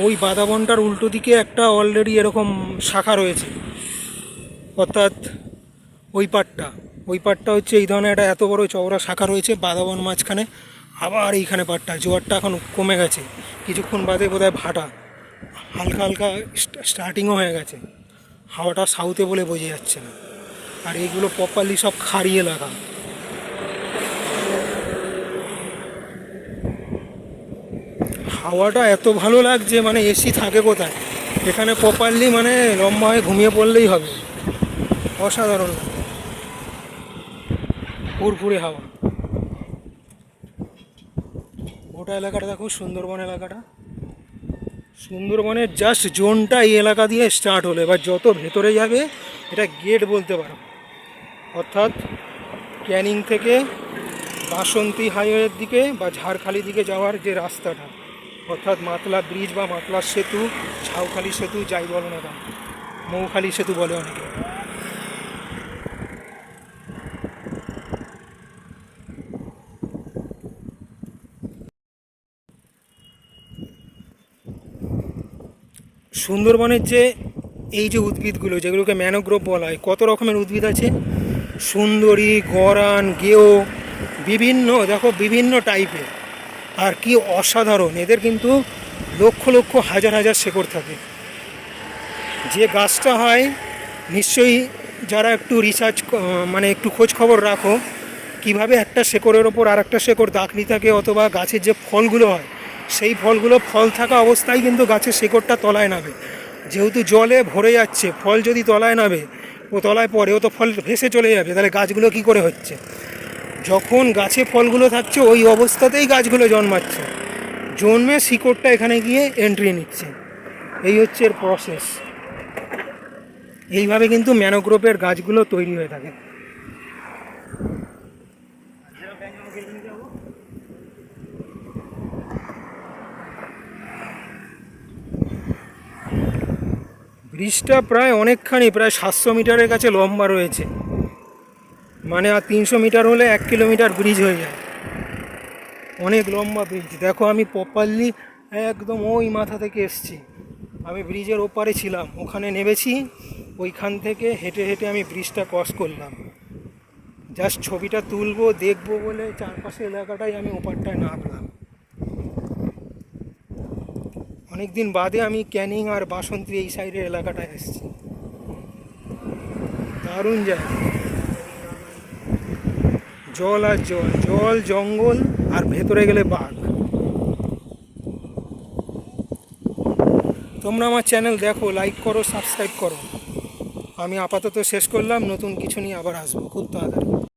ওই বাদাবনটার উল্টো দিকে একটা অলরেডি এরকম শাখা রয়েছে, অর্থাৎ ওই পাটটা হচ্ছে এই ধরনের একটা এত বড় চওড়া শাখা রয়েছে বাদাবন মাঝখানে। আবার এইখানে পাটটা, জোয়ারটা এখন কমে গেছে, কিছুক্ষণ বাদে বোধহয় ভাটা হালকা হালকা স্টার্টিংও হয়ে গেছে। হাওয়াটা সাউথে বলে বোঝা যাচ্ছে না। আর এইগুলো প্রপারলি সব খাড়ি এলাকা। হাওয়াটা এত ভালো লাগছে, মানে এসি থাকে কোথায়, এখানে প্রপারলি মানে লম্বা হয়ে ঘুমিয়ে পড়লেই হবে। অসাধারণ লাগে, ফুরফুরে হাওয়া। গোটা এলাকাটা দেখো, সুন্দরবন এলাকাটা, সুন্দরবনের জাস্ট জোনটা এই এলাকা দিয়ে স্টার্ট হলো। এবার যত ভেতরে যাবে এটা গেট বলতে পারো, অর্থাৎ ক্যানিং থেকে বাসন্তী হাইওয়ের দিকে বা ঝাড়খালি দিকে যাওয়ার যে রাস্তাটা, অর্থাৎ মাতলা ব্রিজ বা মাতলা সেতু, ঝাউখালি সেতু, যাই বলো না কেন, মৌখালি সেতু বলে অনেকে। সুন্দরবনের যে এই যে উদ্ভিদগুলো, যেগুলোকে ম্যানোগ্রোভ বলা হয়, কত রকমের উদ্ভিদ আছে, সুন্দরী, গরান, গেও, বিভিন্ন, দেখো বিভিন্ন টাইপের। আর কি অসাধারণ, এদের কিন্তু লক্ষ লক্ষ হাজার হাজার শেকড় থাকে। যে গাছটা হয়, নিশ্চয়ই যারা একটু রিসার্চ মানে একটু খোঁজ খবর রাখো, কিভাবে একটা শেকড়ের ওপর আর একটা শেকড় দাঁকড়ি থাকে, অথবা গাছের যে ফলগুলো হয় সেই ফলগুলো ফল থাকা অবস্থায় কিন্তু গাছের শেকড়টা তলায় নামে। যেহেতু জলে ভরে যাচ্ছে, ফল যদি তলায় নামে, ও তলায় পড়ে, ও তো ফল ভেসে চলে যাবে, তাহলে গাছগুলো কি করে হচ্ছে? যখন গাছে ফলগুলো থাকছে ওই অবস্থাতেই গাছগুলো জন্মাচ্ছে, জন্মে শিকড়টা এখানে গিয়ে এন্ট্রি নিচ্ছে। এই হচ্ছে এর প্রসেস। এইভাবে কিন্তু ম্যানোগ্রোভের গাছগুলো তৈরি হয়ে থাকে। ব্রিজটা প্রায় অনেকখানি, প্রায় 700 মিটারের কাছে লম্বা রয়েছে, মানে আর 300 মিটার হলে 1 কিলোমিটার ব্রিজ হয়ে যায়। অনেক লম্বা ব্রিজ। দেখো আমি প্রপারলি একদম ওই মাথা থেকে এসছি, আমি ব্রিজের ওপারে ছিলাম, ওখানে নেমেছি, ওইখান থেকে হেঁটে হেঁটে আমি ব্রিজটা ক্রস করলাম। জাস্ট ছবিটা তুলবো দেখবো বলে চারপাশে এলাকাটাই আমি ওপারটায় নামলাম। অনেক দিন বাদে আমি ক্যানিং আর বাসন্তী এই সাইডের এলাকাটায় এসেছি। দারুণ জায়গা, জল আর জল, জল, জঙ্গল, আর ভেতরে গেলে বাঘ। তোমরা আমার চ্যানেল দেখো, লাইক করো, সাবস্ক্রাইব করো। আমি আপাতত শেষ করলাম, নতুন কিছু নিয়ে আবার আসবো খুব তাড়াতাড়ি।